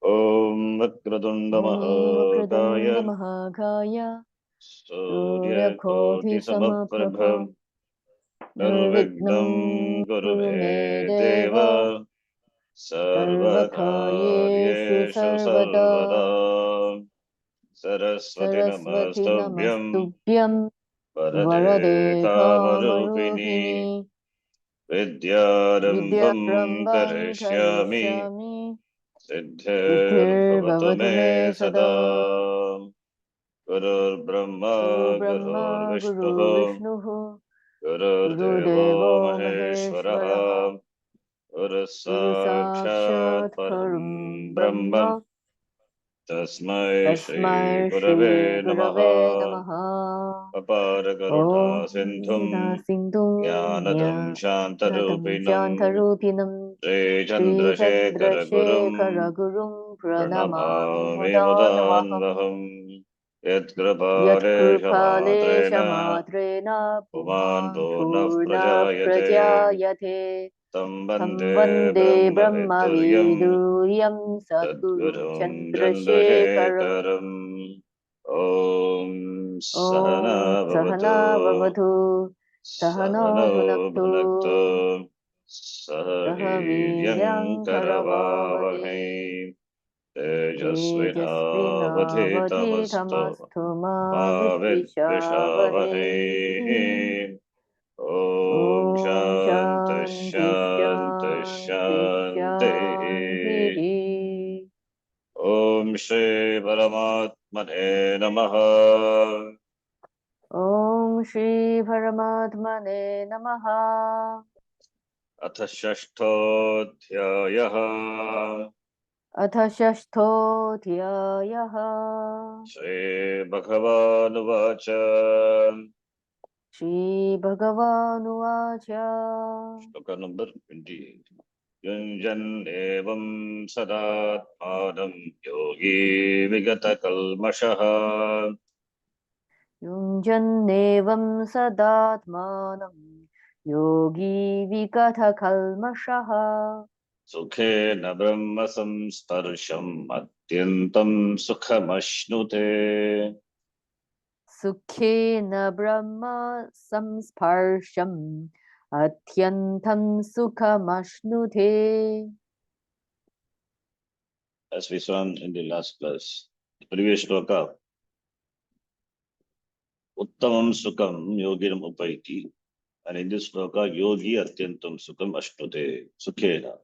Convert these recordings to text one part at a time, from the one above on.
Om Vakratunda ॐ Mahakaya वक्रतुण्डमहाकाय Suryakoti सूर्यकोटिसमप्रभ Samaprabha निर्विघ्नं Nirvignan Guru कुरु मे Me देव Deva सर्वकार्येषु Sarvakaryeshu सर्वदा Sarvada Saraswati सरस्वति Namastubhyam नमस्तुभ्यं वरदे Varade कामरूपिणि Kamarupini Vidyarambham विद्यारम्भं Karishyami करिष्यामि Siddhir Bhavatu सिद्धिर्भवतु मे Me सदा Sada Gurur गुरु Brahma ब्रह्मा Gurur Vishnu गुरुर्विष्णुः Gurur गुरुदेवो Devo महेश्वरः Maheshwaraha Guru गुरु Sakshat साक्षात् परं Param ब्रह्म Brahman Tasmai Shri तस्मै Gurave श्रीगुरवे Namaha नमः Apara Karuna ॐ Sindhum सिन्धुं Jnanadam ज्ञानदं Shantarupinam शान्तरूपिणं Sri Chandrasekhara Gurum श्रीचन्द्रशेखरगुरुं प्रणमामि Pranamami मुदान्वहम् Mudanvaham Yat Kriparesha यत्कृपालेशमात्रेण Puman पुमान् Purnah पूर्णः Prajayate प्रजायते Tam तं Bande वन्दे Brahma Viduryam ब्रह्मविदुर्यं सद्गुरुं Sadgurum चन्द्रशेखरम् Chandrashekaram Om ॐ Sahana सहना Bhavatu भवतु सहनो Sahano भुनक्तु Bhunaktu सह वीर्यं Sahaviryam करवावहै Karavavahe Tejasvinavadhitamastu तेजस्विनावधीतमस्तु मा Ma विद्विषावहै Vidvishavahai Om ॐ Shanti शान्ति Shanti शान्ति शान्तिः Shanti Om Shri Paramatmane Namaha ॐ श्रीपरमात्मने नमः Atha Shashtodhyayah अथ षष्ठोऽध्यायः Shri Bhagavanuvacha श्रीभगवानुवाच Shloka number 28 Yunjan evam sadatmanam yogi vigata kalmashaha युञ्जन्नेवं सदात्मानं योगी विगतकल्मषः Sukhe na brahma samsparsham atyantam sukhamashnute सुखेन ब्रह्म संस्पर्शम् अत्यन्तं सुखमश्नुते As we saw in the last class, the previous shloka, Uttamam Sukham Yoginam Upaiti, and in this shloka, Yogi Atyantam Sukham Ashnute, Sukhena.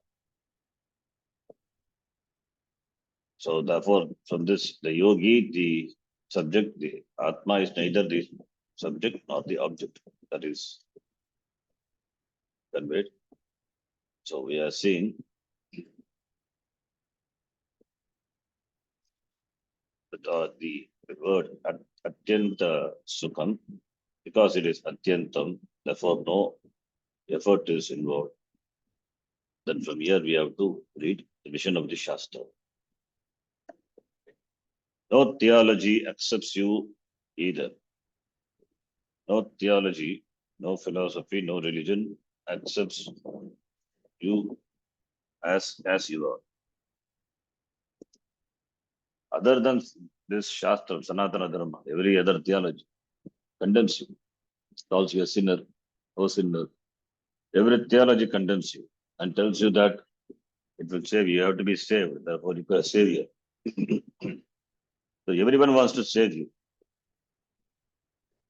So therefore, from this, the yogi, the subject, the Atma is neither the subject nor the object. That is conveyed. So we are seeing that the word Atyanta Sukham, because it is Atyantam, therefore no effort is involved. Then from here we have to read the vision of the Shastra. No theology accepts you either. No theology, no philosophy, no religion accepts you as you are. Other than this Shastra, Sanatana Dharma, every other theology condemns you. Calls you a sinner, oh sinner. Every theology condemns you and tells you that it will save you. You have to be saved. Therefore, you are a savior. So everyone wants to save you.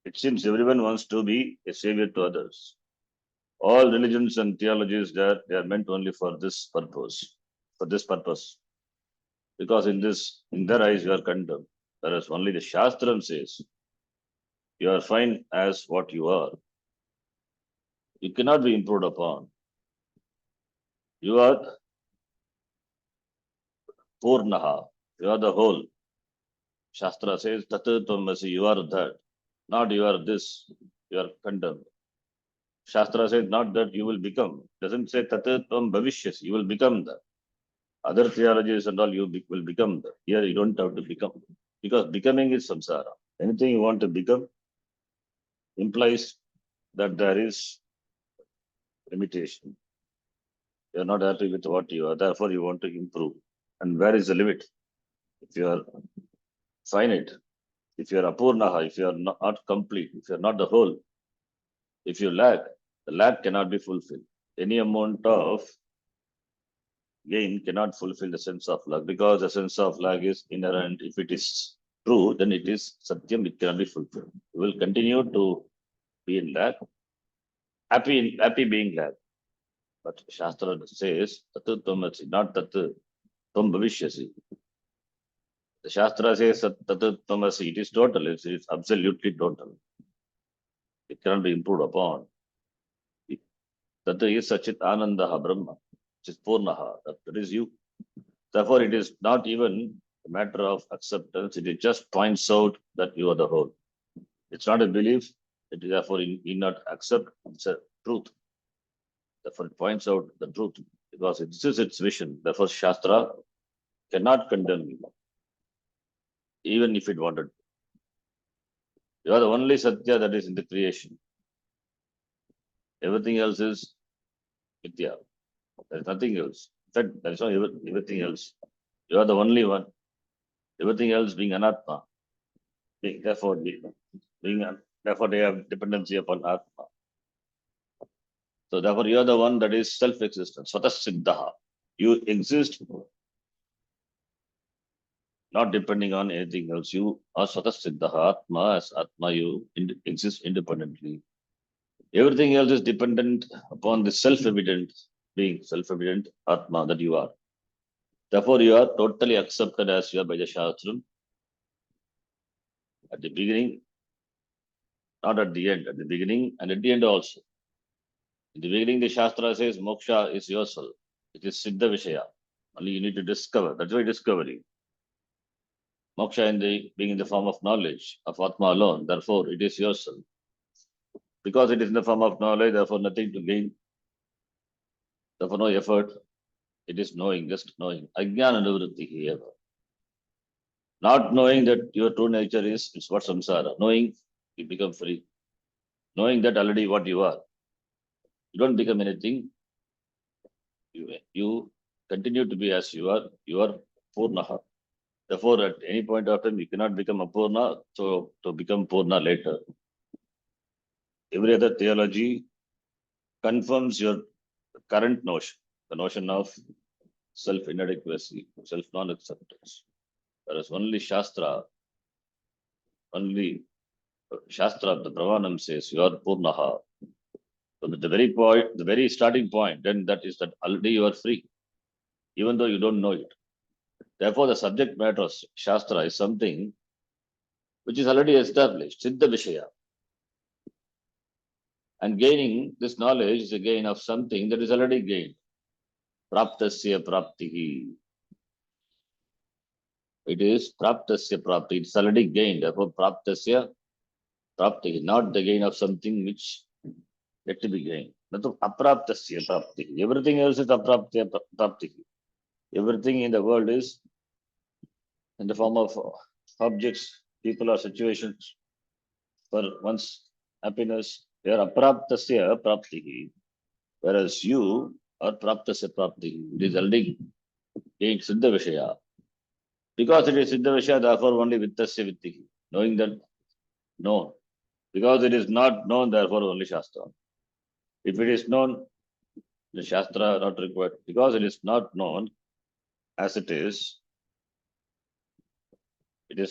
It seems everyone wants to be a savior to others. All religions and theologies that they are meant only for this purpose. For this purpose. Because in their eyes you are condemned. Whereas only the Shastram says you are fine as what you are. You cannot be improved upon. You are Purnaha. You are the whole. Shastra says Tatattvamasi, you are that. Not you are this. You are condemned. Shastra says not that you will become. Doesn't say Tatatvam Bhavishyasi, you will become that. Other theologies and all, will become that. Here you don't have to become. Because becoming is samsara. Anything you want to become implies that there is limitation. You are not happy with what you are, therefore you want to improve. And where is the limit? If you are finite, if you are apurnaha, if you are not complete, if you are not the whole, if you lack, the lack cannot be fulfilled. Any amount of gain cannot fulfill the sense of lack, because the sense of lack is inherent. If it is true, then it is satyam, it cannot be fulfilled. You will continue to be in lack, happy being lack. But Shastra says, Tatu Tvamasi, not Tatu Tvam Bhavishyasi. The Shastra says Tatu Tvamasi, it is total, it is absolutely total. It cannot be improved upon. Tatu is Sachit Anandaha Brahma, which is Purnaha, that is you. Therefore, it is not even a matter of acceptance, it just points out that you are the whole. It's not a belief, it is therefore you need not accept, it's a truth. Therefore, it points out the truth, because this is its vision. Therefore, Shastra cannot condemn you, even if it wanted. You are the only Satya that is in the creation. Everything else is Mithya. There is nothing else. In fact, there is no everything else. You are the only one. Everything else being Anatma. Therefore, therefore they have dependency upon Atma. So therefore, you are the one that is self-existent. Swatas Siddhaha. You exist not depending on anything else. You are Swatas Siddhaha. Atma, as Atma, you exist independently. Everything else is dependent upon the self-evident being, self-evident Atma that you are. Therefore, you are totally accepted as you are by the Shastram. At the beginning, not at the end, at the beginning and at the end also. In the beginning, the Shastra says moksha is yourself. It is Siddha Vishaya. Only you need to discover. That's why discovery. Moksha being in the form of knowledge of Atma alone. Therefore, it is yourself. Because it is in the form of knowledge, therefore nothing to gain. Therefore, no effort. It is knowing, just knowing. Ajnana nivritti here. Not knowing that your true nature is, it's what samsara. Knowing, you become free. Knowing that already what you are. You don't become anything. You continue to be as you are Purnaha. Therefore, at any point of time, you cannot become Apurna, so to become Purna later. Every other theology confirms your current notion, the notion of self-inadequacy, self-non-acceptance. Whereas only Shastra, the Pravanam says, you are Purnaha. So at the very point, the very starting point, then that is that already you are free, even though you don't know it. Therefore, the subject matter of Shastra is something which is already established, Siddha Vishaya. And gaining this knowledge is a gain of something that is already gained. Praptasya praptihi. It is praptasya prapti. It's already gained. Therefore, praptasya praptihi, not the gain of something which yet to be gained. Apraptasya praptihi. Everything else is apraptasya praptihi. Everything in the world is in the form of objects, people, or situations for one's happiness. They are apraptasya praptihi. Whereas you are praptasya praptihi. It is already gained siddha vishaya. Because it is siddha vishaya, therefore only vittasya vittihi. Knowing that known. Because it is not known, therefore only Shastra. If it is known, the Shastra not required. Because it is not known as it is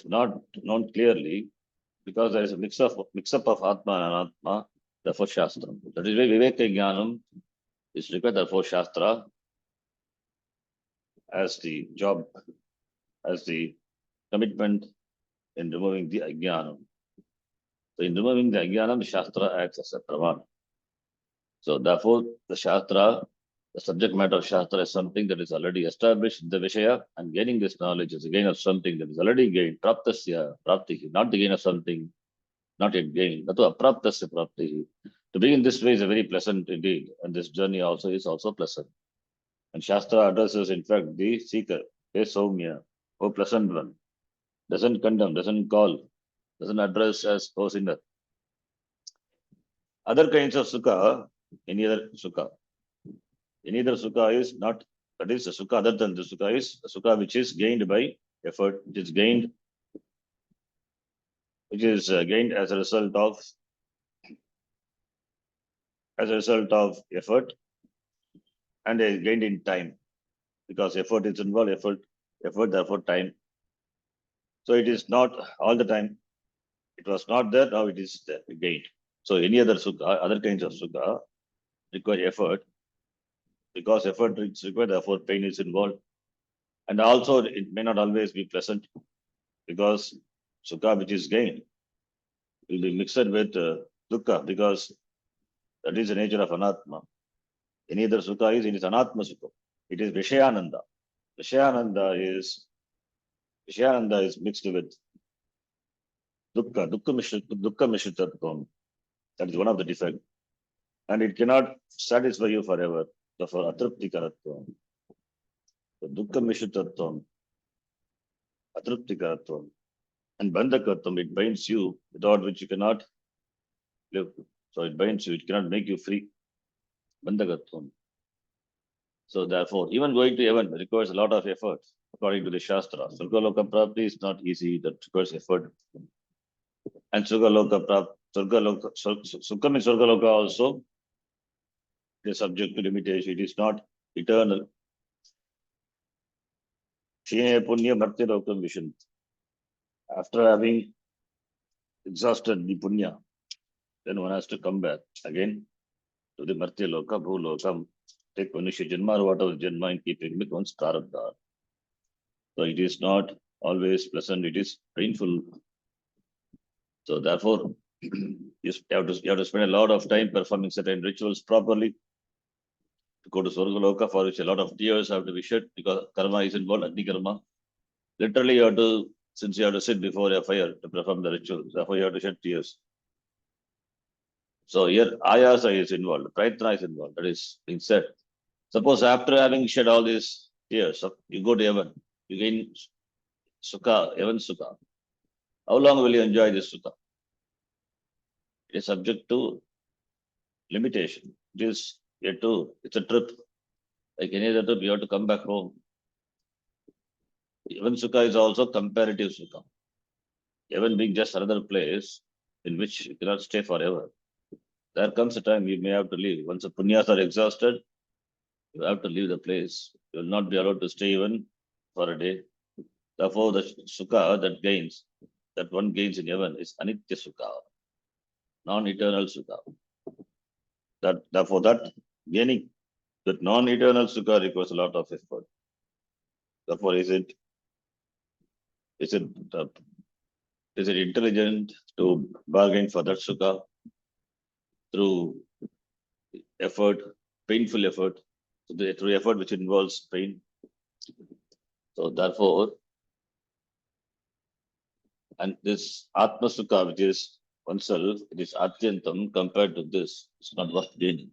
not known clearly, because there is a mix-up of Atma and Anatma, therefore Shastra. That is why Viveka Jnanam is required, therefore Shastra as the job, as the commitment in removing the Ajnanam. So in removing the Ajnanam, the Shastra acts as a Praman. So therefore, the Shastra, the subject matter of Shastra is something that is already established in the Vishaya, and gaining this knowledge is a gain of something that is already gained. Praptasya, praptihi, not the gain of something not yet gained. Natu apraptasya praptihi. To be in this way is a very pleasant indeed, and this journey also is also pleasant. And Shastra addresses, in fact, the seeker, hey Soumya, oh pleasant one, doesn't condemn, doesn't call, doesn't address as oh sinner. Other kinds of sukha, any other sukha is not That is a sukha. Other than the sukha is a sukha which is gained by effort, which is gained as a result of effort, and is gained in time, because effort is involved, effort, therefore time. So it is not all the time. It was not there, now it is there, gained. So any other sukha, other kinds of sukha require effort, because effort is required, therefore pain is involved. And also it may not always be pleasant, because sukha which is gained will be mixed with dukkha, because that is the nature of anatma. Any other sukha it is anatma sukha. It is Vishayananda. Vishayananda is mixed with dukkha mishritatvam. That is one of the defects. And it cannot satisfy you forever. Therefore, atrupti karatvam. So, dukkha mishritatvam, atrupti karatvam. And bandhakatvam, it binds you, without which you cannot live. So it binds you, it cannot make you free. Bandhakatvam. So therefore, even going to heaven requires a lot of effort, according to the Shastra. Surgaloka Prapti is not easy, that requires effort. And Sukham in Surgaloka also is subject to limitation. It is not eternal. Shine Punya Martya Lokam Vishan. After having exhausted the Punya, then one has to come back again to the Martya Loka, Bhu Lokam, take Manushya Janma or whatever Janma in keeping with one's Prarabdha. So it is not always pleasant, it is painful. So therefore, you have to spend a lot of time performing certain rituals properly to go to Swargaloka, for which a lot of tears have to be shed, because karma is involved, Agni karma. Literally, since you have to sit before a fire to perform the rituals, therefore you have to shed tears. So here, ayasa is involved, prayatna is involved, that is being said. Suppose after having shed all these tears, you go to heaven, you gain sukha, heaven sukha. How long will you enjoy this sukha? It is subject to limitation. It's a trip. Like any other trip, you have to come back home. Heaven sukha is also comparative sukha. Heaven being just another place in which you cannot stay forever. There comes a time you may have to leave. Once the punyas are exhausted, you have to leave the place. You will not be allowed to stay even for a day. Therefore, the sukha that one gains in heaven is anitya sukha, non-eternal sukha. Therefore, gaining that non-eternal sukha requires a lot of effort. Therefore, is it intelligent to bargain for that sukha through effort, painful effort, through effort which involves pain? So therefore, and this Atma Sukha, which is oneself, it is Atyantam compared to this. It's not worth gaining.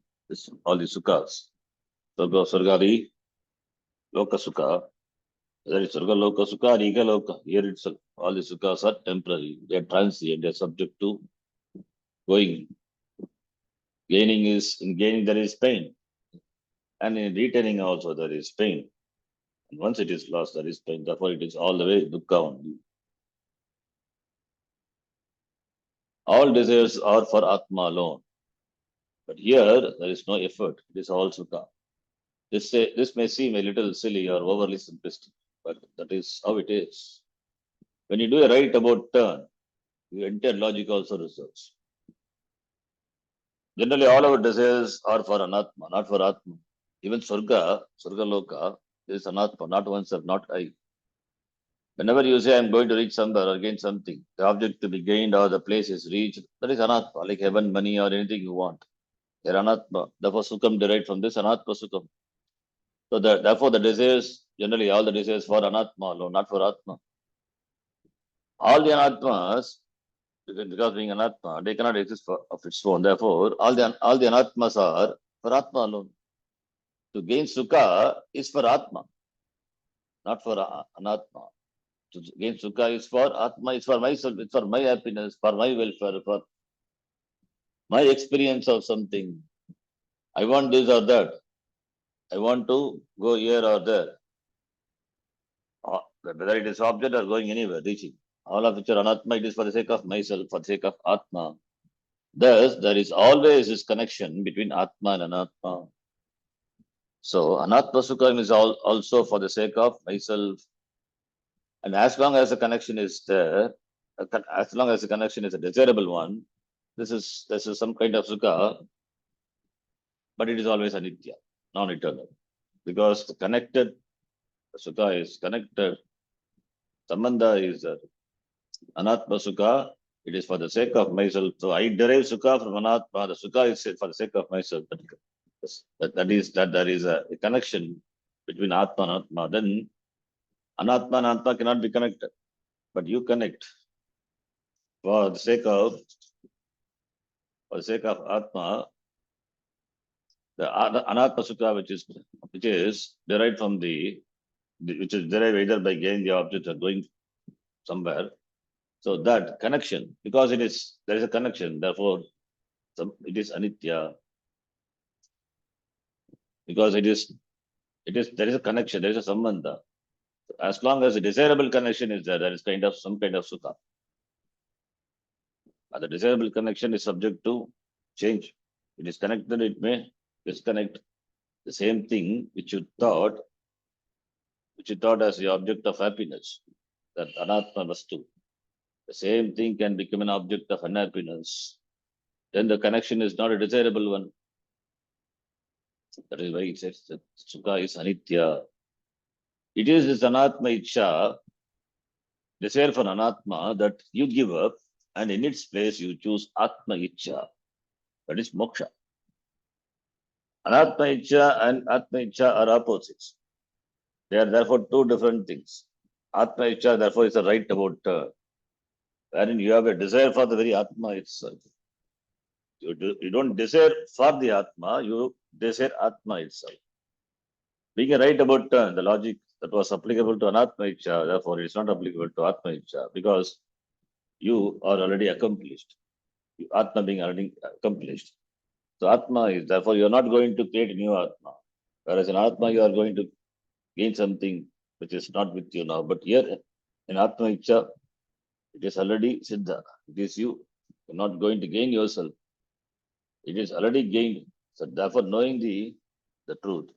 All the Sukhas. Sargadi, Loka Sukha, whether it's Sarga Loka Sukha or Ega Loka, here itself, all the Sukhas are temporary. They are transient, they are subject to going. In gaining there is pain. And in retaining also there is pain. And once it is lost, there is pain. Therefore, it is all the way dukkha only. All desires are for Atma alone. But here, there is no effort. It is all Sukha. This may seem a little silly or overly simplistic, but that is how it is. When you do a right about turn, your entire logic also results. Generally, all our desires are for Anatma, not for Atma. Even Surga Loka, is Anatma, not oneself, not I. Whenever you say, I'm going to reach somewhere or gain something, the object to be gained or the place is reached, that is Anatma, like heaven, money, or anything you want. They're Anatma. Therefore, Sukham derived from this Anatma Sukham. So therefore, the desires, generally all the desires for Anatma alone, not for Atma. All the Anatmas, because being Anatma, they cannot exist of its own. Therefore, all the Anatmas are for Atma alone. To gain Sukha is for Atma, not for Anatma. To gain Sukha is for Atma, it's for myself, it's for my happiness, for my welfare, for my experience of something. I want this or that. I want to go here or there. Whether it is object or going anywhere, reaching. All of which are anatma, it is for the sake of myself, for the sake of atma. Thus, there is always this connection between atma and anatma. So, anatma sukham is also for the sake of myself. And as long as the connection is there, as long as the connection is a desirable one, this is some kind of sukha, but it is always anitya, non-eternal. Because the connected sukha is connected, sambandha is anatma sukha, it is for the sake of myself. So I derive sukha from anatma, the sukha is for the sake of myself. That there is a connection between atma and atma. Then anatma and atma cannot be connected, but you connect for the sake of atma. The anatma sukha, which is derived from which is derived either by getting the object or going somewhere. So that connection, because there is a connection, therefore it is anitya. Because there is a connection, there is a sambandha. As long as a desirable connection is there, there is some kind of sukha. And the desirable connection is subject to change. It is connected, it may disconnect. The same thing which you thought as the object of happiness, that anatma vastu. The same thing can become an object of unhappiness. Then the connection is not a desirable one. That is why it says that sukha is anitya. It is this anatma ichcha, desire for anatma, that you give up, and in its place you choose atma ichcha. That is moksha. Anatma ichcha and atma ichcha are opposites. They are therefore two different things. Atma ichcha, therefore, is a right about wherein you have a desire for the very atma itself. You don't desire for the atma, you desire atma itself. Being a right about turn, the logic that was applicable to anatma ichcha, therefore, it is not applicable to atma ichcha, because you are already accomplished. Atma being already accomplished. So atma is, therefore, you are not going to create a new atma. Whereas in atma, you are going to gain something which is not with you now. But here in atma ichcha, it is already siddha. It is you. You're not going to gain yourself. It is already gained. So therefore, knowing the truth,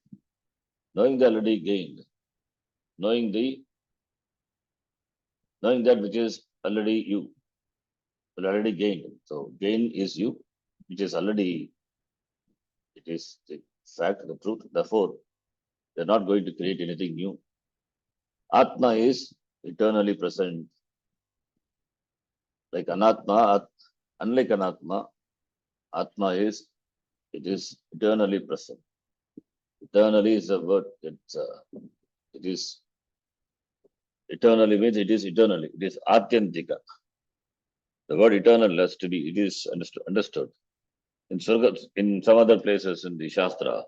knowing the already gained, knowing that which is already you, already gained. So gain is you, which is already, it is the fact, the truth. Therefore, they're not going to create anything new. Atma is eternally present. Like anatma, unlike anatma, atma is, it is eternally present. Eternally is a word. It is eternally means it is eternally. It is atyantika. The word eternal has to be. It is understood. In Surga, in some other places in the Shastra,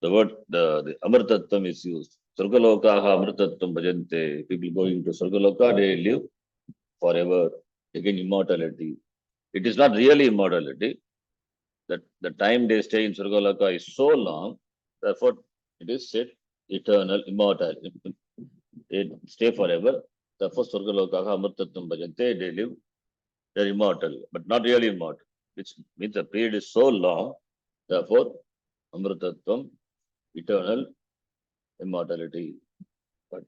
the word the Amrtatvam is used. Surgalokaha Amrtatvam bhajante. People going to Surgaloka, they live forever, again immortality. It is not really immortality. That the time they stay in Surgaloka is so long, therefore it is said eternal, immortal. They stay forever. Therefore, Surgalokaha Amrtatvam bhajante, they live, they're immortal, but not really immortal. Which means the period is so long, therefore Amrtatvam, eternal immortality. But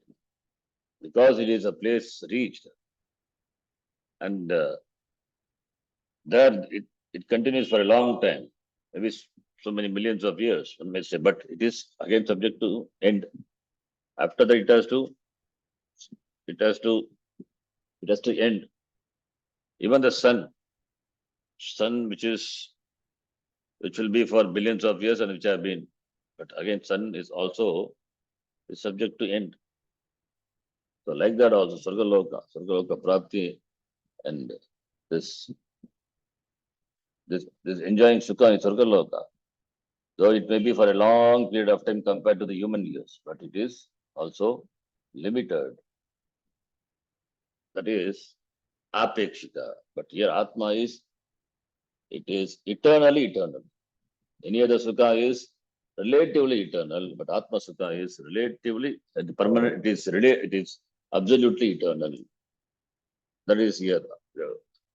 because it is a place reached, and there it continues for a long time, maybe so many millions of years, one may say, but it is again subject to end. After that, it has to, it has to end. Even the sun which will be for billions of years and which have been, but again, sun is subject to end. So like that also, Sargaloka Prapti, and this enjoying Sukha in Sargaloka, though it may be for a long period of time compared to the human years, but it is also limited. That is apekshita. But here Atma it is eternally eternal. Any other Sukha is relatively eternal, but Atma Sukha is relatively permanent. It is absolutely eternal. That is here.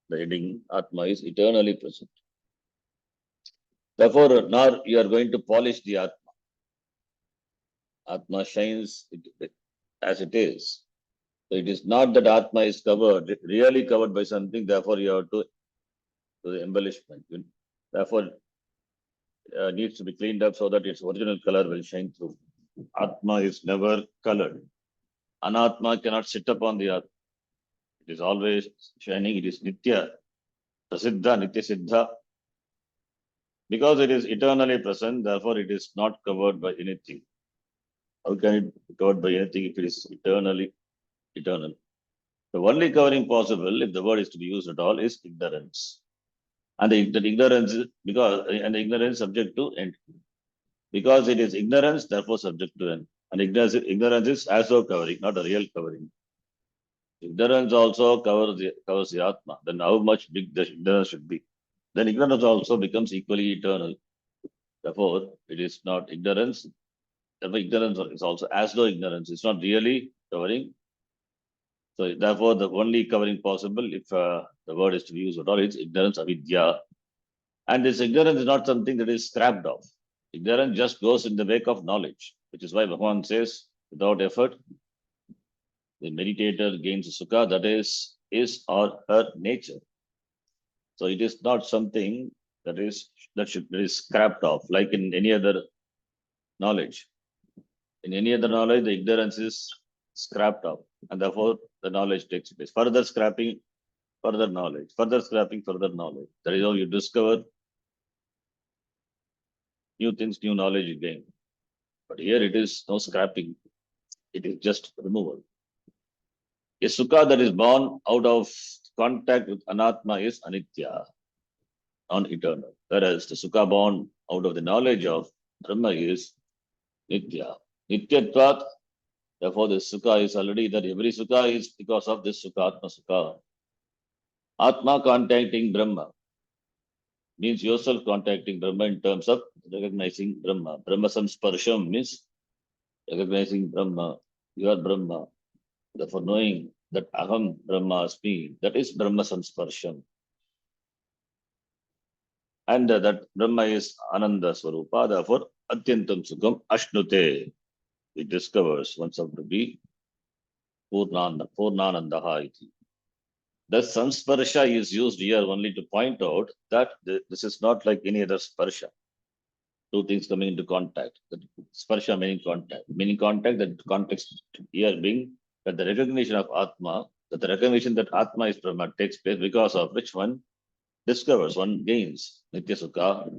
The heading Atma is eternally present. Therefore, now you are going to polish the Atma. Atma shines as it is. So it is not that Atma is covered, really covered by something, therefore you have to do the embellishment. Therefore, needs to be cleaned up so that its original color will shine through. Atma is never colored. Anatma cannot sit upon the Atma. It is always shining. It is Nitya, Prasiddha, Nitya Siddha. Because it is eternally present, therefore it is not covered by anything. How can it be covered by anything if it is eternally eternal? The only covering possible, if the word is to be used at all, is ignorance. And the ignorance is the ignorance is subject to end. Because it is ignorance, therefore subject to end. And ignorance is also covering, not a real covering. Ignorance also covers the Atma. Then how much big the ignorance should be? Then ignorance also becomes equally eternal. Therefore, it is not ignorance. Therefore, ignorance is also as though ignorance. It's not really covering. So therefore, the only covering possible, if the word is to be used at all, is ignorance, avidya. And this ignorance is not something that is scrapped off. Ignorance just goes in the wake of knowledge, which is why Bhagavan says, without effort, the meditator gains sukha, that is his or her nature. So it is not something that is scrapped off, like in any other knowledge. In any other knowledge, the ignorance is scrapped off, and therefore the knowledge takes place. Further scrapping, further knowledge, further scrapping, further knowledge. That is how you discover new things, new knowledge you gain. But here it is no scrapping, it is just removal. A sukha that is born out of contact with anatma is anitya, non-eternal. Whereas the sukha born out of the knowledge of Brahma is nitya. Nityatvat, therefore the sukha is already that every sukha is because of this sukha, atma sukha. Atma contacting Brahma means yourself contacting Brahma in terms of recognizing Brahma. Brahma samsparsham means recognizing Brahma. You are Brahma. Therefore, knowing that Aham Brahma Asmi, that is Brahma samsparsham. And that Brahma is Ananda Swarupa. Therefore, Atyantam Sukham Ashnute. It discovers oneself to be Purnanandaha iti. Thus, samsparsha is used here only to point out that this is not like any other sparsha. Two things coming into contact. Sparsha meaning contact, that context here being that the recognition of Atma, that the recognition that Atma is Brahma takes place because of which one discovers, one gains Nitya Sukha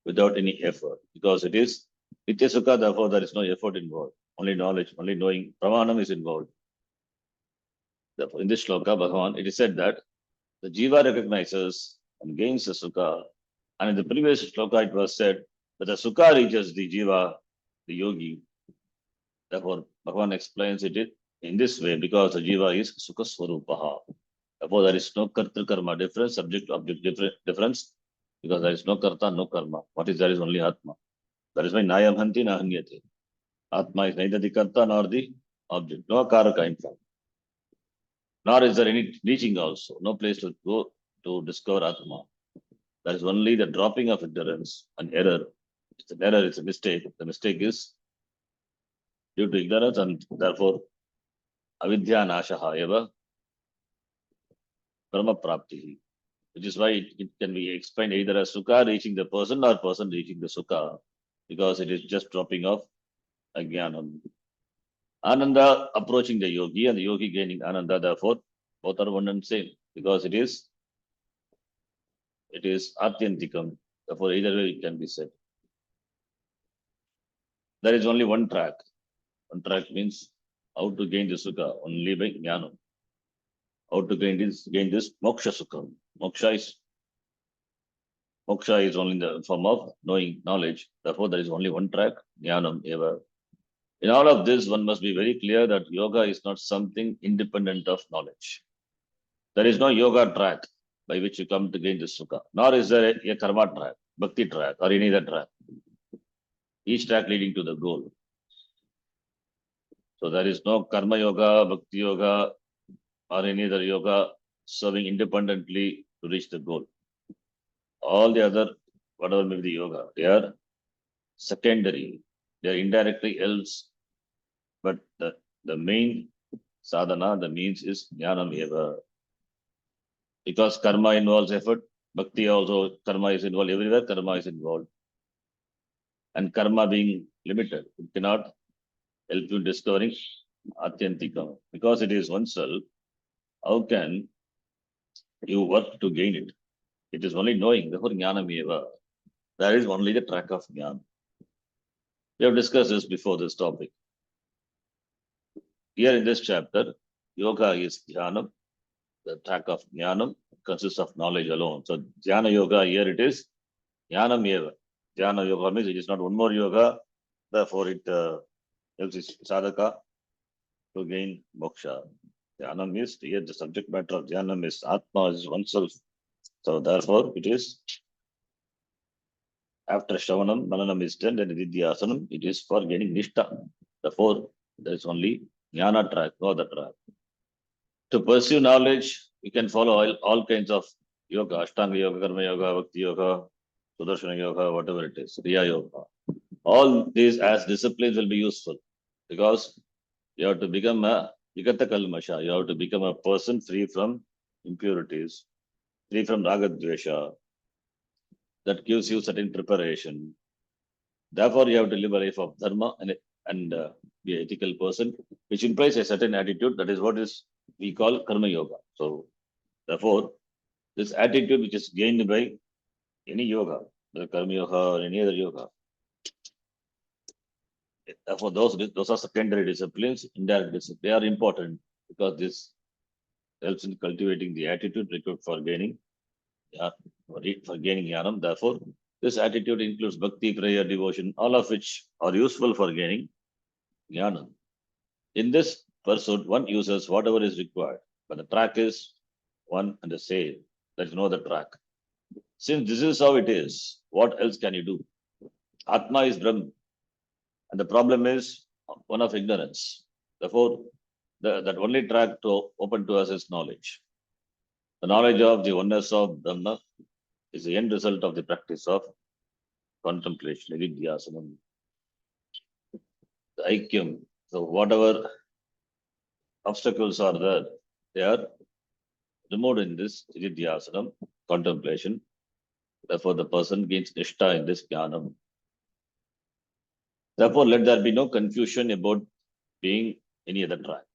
without any effort. Because it is Nitya Sukha, therefore there is no effort involved. Only knowledge, only knowing, Pramanam is involved. Therefore, in this shloka, Bhagavan, it is said that the jiva recognizes and gains the sukha. And in the previous shloka, it was said that the sukha reaches the jiva, the yogi. Therefore, Bhagavan explains it in this way because the jiva is sukha swarupaha. Therefore, there is no karta karma difference, subject to object difference, because there is no karta, no karma. What is there is only atma. That is why nayam hanti nahanyate. Atma is neither the karta nor the object, no karaka in fact. Nor is there any reaching also, no place to go to discover Atma. That is only the dropping of ignorance, an error. It's an error, it's a mistake. The mistake is due to ignorance and therefore avidya nashaha eva brahma prapti. Which is why it can be explained either as sukha reaching the person or person reaching the sukha, because it is just dropping off ajnanam. Ananda approaching the yogi and the yogi gaining ananda, therefore both are one and same because it is atyantikam. Therefore, either way it can be said. There is only one track. One track means how to gain the sukha only by jnanam. How to gain this moksha sukha. Moksha is only in the form of knowing knowledge. Therefore, there is only one track, jnanam eva. In all of this, one must be very clear that yoga is not something independent of knowledge. There is no yoga track by which you come to gain the sukha, nor is there a karma track, bhakti track, or any other track. each track leading to the goal. So there is no karma yoga, bhakti yoga, or any other yoga serving independently to reach the goal. All the other, whatever may be the yoga, they are secondary. They are indirectly helps, but the main sadhana, the means is jnanam eva. Because karma involves effort, bhakti also, karma is involved everywhere, karma is involved. And karma being limited, it cannot help you discovering atyantikam. Because it is oneself, how can you work to gain it? It is only knowing, therefore jnanam eva. That is only the track of jnana. We have discussed this before this topic. Here in this chapter, yoga is jnanam. The track of jnanam consists of knowledge alone. So jnana yoga, here it is jnanam eva. Jnana yoga means it is not one more yoga, therefore it helps its sadhaka to gain moksha. Jnanam is here the subject matter of jnanam is Atma is oneself. So therefore it is after Shravanam, Mananam is done, then Vidyasanam, it is for gaining Nishta. Therefore, there is only Jnana track, no other track. To pursue knowledge, you can follow all kinds of yoga, Ashtanga yoga, Karma yoga, Bhakti yoga, Sudarshana yoga, whatever it is, Kriya yoga. All these as disciplines will be useful because you have to become a Vigata Kalmasha. You have to become a person free from impurities, free from Ragadvesha. That gives you certain preparation. Therefore, you have to live a life of dharma and be an ethical person, which implies a certain attitude. That is what is we call karma yoga. So, therefore, this attitude which is gained by any yoga, the karma yoga or any other yoga. Therefore, those are secondary disciplines, indirect disciplines. They are important because this helps in cultivating the attitude required for gaining for gaining jnanam. Therefore, this attitude includes bhakti, prayer, devotion, all of which are useful for gaining jnanam. In this pursuit, one uses whatever is required, but the track is one and the same. There is no other track. Since this is how it is, what else can you do? Atma is Brahman, and the problem is one of ignorance. Therefore, that only track to open to us is knowledge. The knowledge of the oneness of Brahma is the end result of the practice of contemplation, vidyasanam, the aikyam. So whatever obstacles are there, they are removed in this vidyasanam, contemplation. Therefore, the person gains nishta in this jnanam. Therefore, let there be no confusion about being any other track.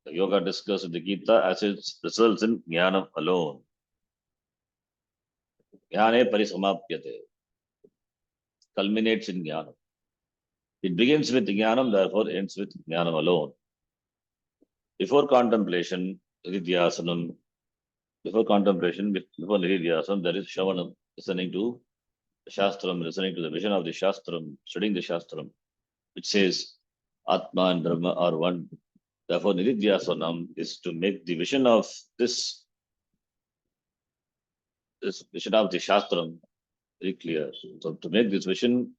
The yoga discussed in the Gita as it results in jnanam alone. Jnane parisamapyate, culminates in jnanam. It begins with jnanam, therefore ends with jnanam alone. Before contemplation, nidhyasanam, before contemplation, before nidhyasanam, there is shavanam, listening to the shastram, listening to the vision of the shastram, studying the shastram, which says Atma and Brahma are one. Therefore, nidhyasanam is to make the vision of this vision of the shastram very clear. So to make this vision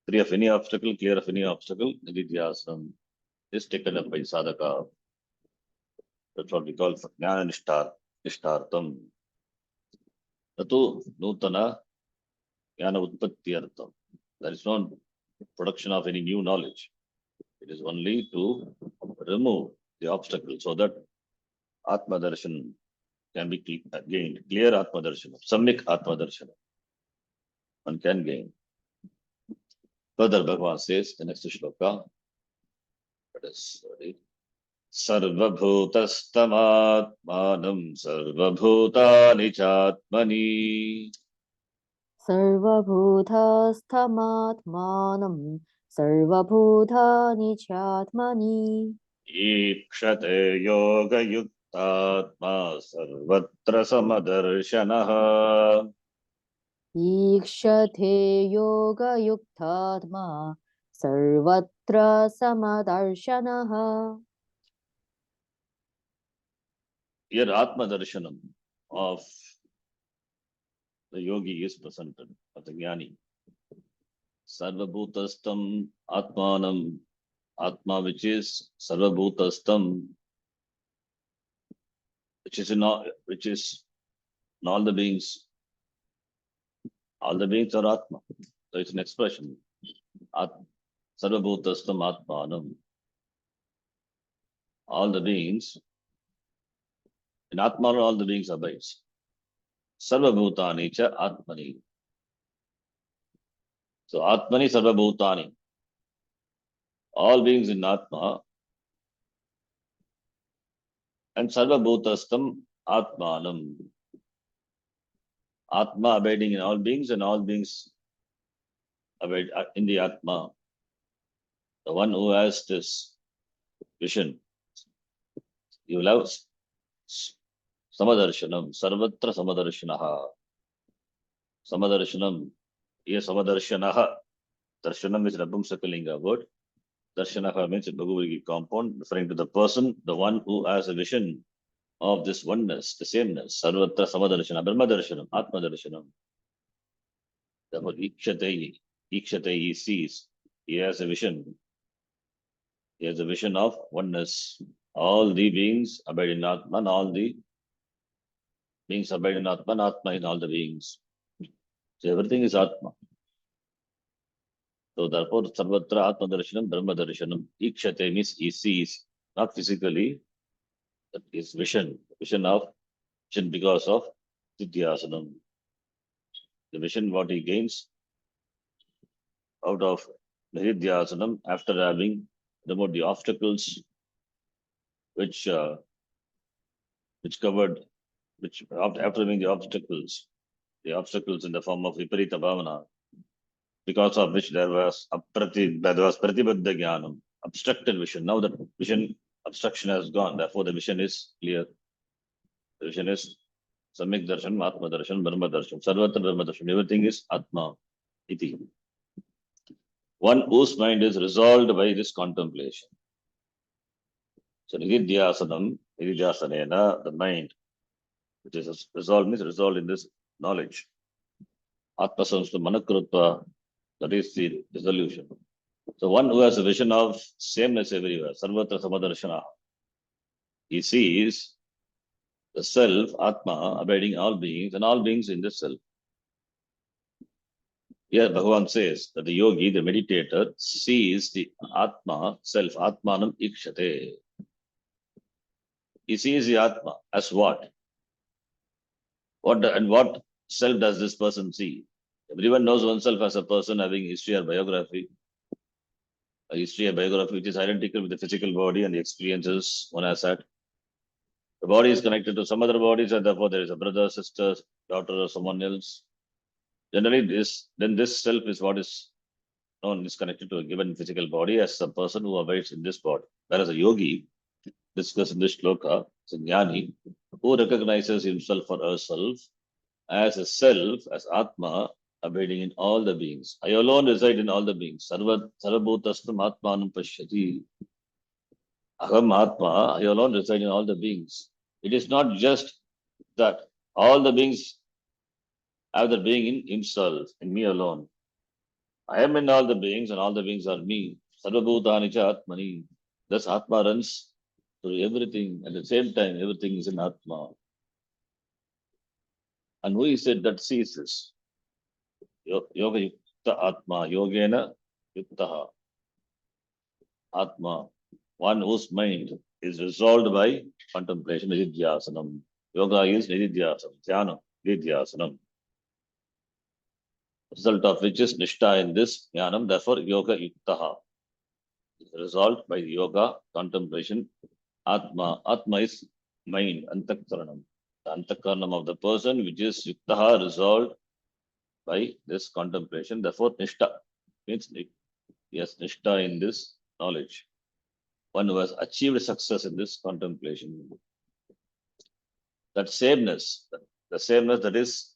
free of any obstacle, clear of any obstacle, nidhyasanam is taken up by sadhaka. That's what we call jnana nishtartam. Tatu nutana jnana utpattiyartam. There is no production of any new knowledge. It is only to remove the obstacle so that Atma Darshan can be gained. Clear Atma Darshan, Samyak Atma Darshan. One can gain. Further, Bhagavan says, the next shloka, that is Sarvabhutastamatmanam Sarvabhutani Chatmani. सर्वभूतस्थमात्मानं सर्वभूतानि चात्मनि ईक्षते योगयुक्तात्मा सर्वत्र समदर्शनः. ईक्षते योगयुक्तात्मा सर्वत्र समदर्शनः. Here Atma Darshanam of the yogi is presented, of the jnani. Sarvabhutastam Atmanam, Atma which is Sarvabhutastam, which is in all the beings. All the beings are Atma. So it's an expression. Sarvabhutastam Atmanam. All the beings, in Atma all the beings abides. Sarvabhutani cha Atmani. So Atmani Sarvabhutani. All beings in Atma and Sarvabhutastam Atmanam. Atma abiding in all beings and all beings abide in the Atma. The one who has this vision, you will have Samadarshanam, Sarvatra Samadarshanaha. Samadarshanam, yes, Samadarshanaha. Darshanam is Nabumsakalinga word. Darshanaha means a Bhagavad compound referring to the person, the one who has a vision of this oneness, the sameness. Sarvatra Samadarshana, Brahma Darshanam, Atma Darshanam. Therefore, Ikshate, he sees. He has a vision. He has a vision of oneness. All the beings abide in Atman, all the beings abide in Atman, Atma in all the beings. So everything is Atma. So therefore, Sarvatra Atma Darshanam, Brahma Darshanam. Ikshate means he sees, not physically, but his vision of vision because of Vidyasanam. The vision what he gains out of Nidhyasanam after having removed the obstacles which covered, which after removing the obstacles in the form of Viparita Bhavana, because of which there was Pratibadha Jnanam, obstructed vision. Now the vision obstruction has gone, therefore the vision is clear. The vision is Samyak Darshan, Atma Darshan, Brahma Darshan, Sarvatra Brahma Darshan, everything is Atma. Iti. One whose mind is resolved by this contemplation. So Nididhyasanam, the mind, which is resolved means resolved in this knowledge. Atma Samstha Manakrutva, that is the resolution. So one who has a vision of sameness everywhere, Sarvatra Samadarshana, he sees the self, Atma, abiding all beings and all beings in the self. Here Bhagavan says that the yogi, the meditator, sees the Atma, self, Atmanam Ikshate. He sees the Atma as what? What self does this person see? Everyone knows oneself as a person having history or biography. A history or biography which is identical with the physical body and the experiences one has had. The body is connected to some other bodies, and therefore there is a brother, sister, daughter, or someone else. Generally, this self is what is known, is connected to a given physical body as a person who abides in this body. Whereas a yogi, discussed in this shloka, is a jnani, who recognizes himself or herself as a self, as Atma, abiding in all the beings. I alone reside in all the beings. Sarvabhutastam Atmanam Pashyati. Aham Atma, I alone reside in all the beings. It is not just that all the beings have their being in himself, in me alone. I am in all the beings and all the beings are me. Sarvabhutani cha Atmani. Thus Atma runs through everything. At the same time, everything is in Atma. And who is it that sees this? Yoga Yukta Atma, Yogena Yuktaha. Atma, one whose mind is resolved by contemplation, Nididhyasanam. Yoga is Nididhyasanam, Dhyana, Nididhyasanam. Result of which is Nishta in this Jnanam, therefore Yoga Yuktaha. Resolved by yoga, contemplation, Atma. Atma is mind, Antakaranam. The Antakaranam of the person which is Yuktaha, resolved by this contemplation, therefore Nishta means yes, Nishta in this knowledge. One who has achieved success in this contemplation. That sameness, the sameness that is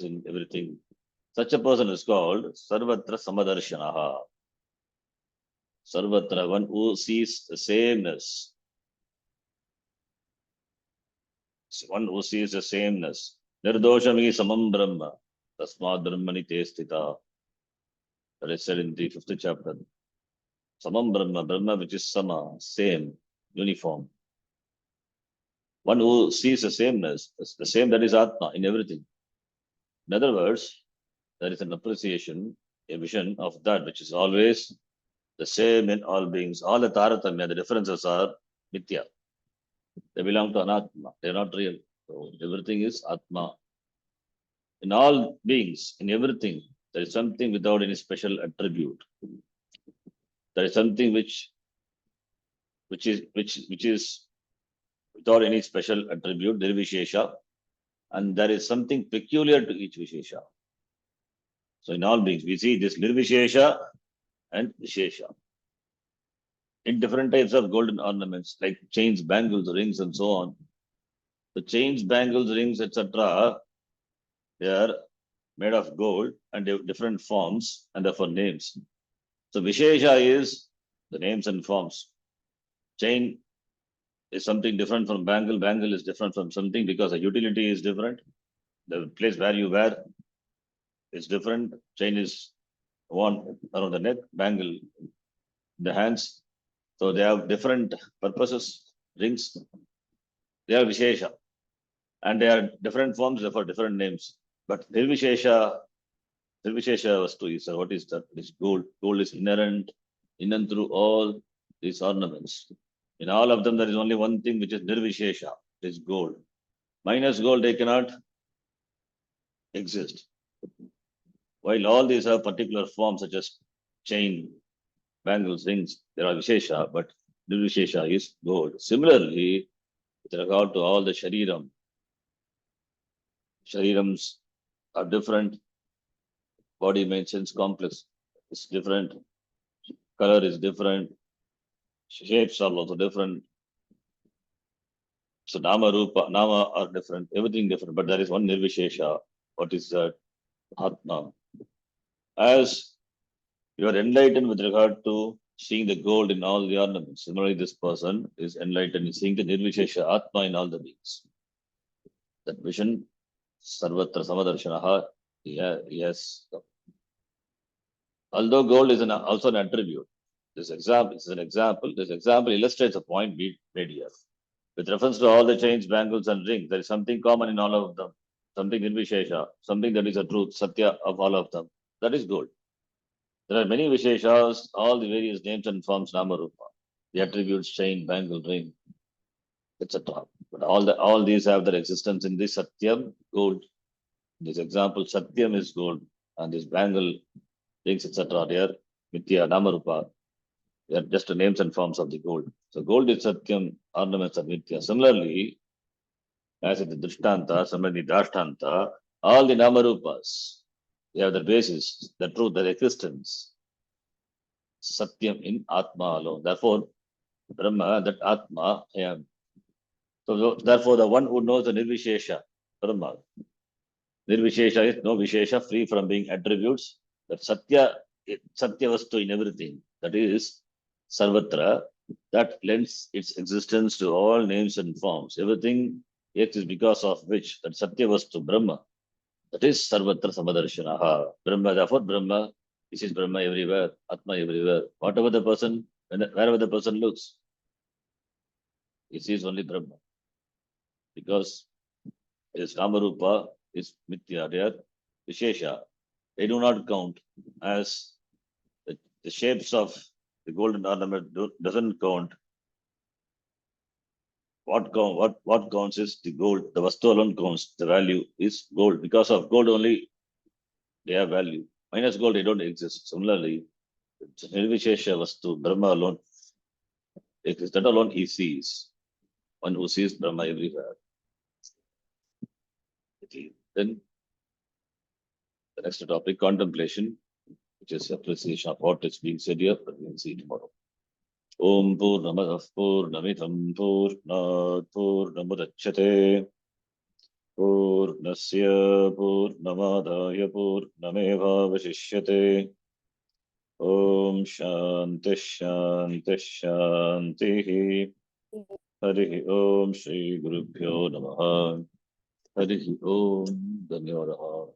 in everything. Such a person is called Sarvatra Samadarshanaha. Sarvatra, one who sees the sameness. One who sees the sameness. Nirdoshami samam brahma. Tasmad brahmani te sthita. That is said in the 5th chapter. Samam Brahma, Brahma which is sama, same, uniform. One who sees the sameness, the same, that is Atma in everything. In other words, there is an appreciation, a vision of that which is always the same in all beings. All the taratamya, the differences are mithya. They belong to anatma. They are not real. So everything is atma. In all beings, in everything, there is something without any special attribute. There is something which is without any special attribute, nirvishesha, and there is something peculiar to each vishesha. So in all beings, we see this nirvishesha and vishesha. In different types of golden ornaments, like chains, bangles, rings, and so on. The chains, bangles, rings, etc., they are made of gold and they have different forms and therefore names. So Vishesha is the names and forms. Chain is something different from bangle. Bangle is different from something because the utility is different. The place where you wear is different. Chain is worn around the neck, bangle the hands. So they have different purposes. Rings, they are Vishesha. And they are different forms, therefore different names. But Nirvishesha Vastu is what is that? It is gold. Gold is inherent in and through all these ornaments. In all of them, there is only one thing which is Nirvishesha, it is gold. Minus gold, they cannot exist. While all these have particular forms such as chain, bangles, rings, there are Vishesha, but Nirvishesha is gold. Similarly, with regard to all the Sharirams are different. Body, mind, sense complex is different. Color is different. Shapes are also different. So Nama, Rupa, Nama are different. Everything different. But there is one Nirvishesha. What is that? Atma. As you are enlightened with regard to seeing the gold in all the ornaments, similarly, this person is enlightened in seeing the Nirvishesha Atma in all the beings. That vision, Sarvatra Samadarshanaha, yeah, yes. Although gold is also an attribute, this example is an example. This example illustrates a point we made here. With reference to all the chains, bangles, and rings, there is something common in all of them. Something in Vishesha, something that is a truth, Satya of all of them. That is gold. There are many Visheshas, all the various names and forms, Nama Rupa, the attributes, chain, bangle, ring, etc. But all these have their existence in this Satyam, gold. In this example, Satyam is gold, and this bangle, rings, etc. They are Mithya, Namarupa. They are just the names and forms of the gold. So gold is Satyam, ornaments are Mithya. Similarly, as in the Drishtanta, similarly Dashtanta, all the Namarupas, they have their basis, the truth, their existence. Satyam in Atma alone. Therefore, Brahma, that Atma, I am. So therefore, the one who knows the Nirvishesha, Brahma. Nirvishesha is no Vishesha, free from being attributes. That Satya Vastu in everything. That is Sarvatra. That lends its existence to all names and forms. Everything exists because of which that Satya Vastu Brahma. That is Sarvatra Samadarshanaha. Brahma, therefore Brahma, this is Brahma everywhere, Atma everywhere. Whatever the person, wherever the person looks, he sees only Brahma. Because his Ramarupa is Mithya, they are Vishesha. They do not count as the shapes of the golden ornament doesn't count. What counts is the gold. The Vastu alone counts. The value is gold. Because of gold only, they have value. Minus gold, they don't exist. Similarly, Nirvishesha Vastu, Brahma alone exists. That alone he sees. One who sees Brahma everywhere. Okay. Then the next topic, contemplation, which is appreciation of what is being said here, but we will see tomorrow. Om Purnamadav Purnamidam Purnat Purnamudachyate Purnasya Purnamadaya Purnamevavashishyate Om Shanti Shanti Shanti Hari Om Shri Gurubhyo Namaha Hari Om Dhanyavadah.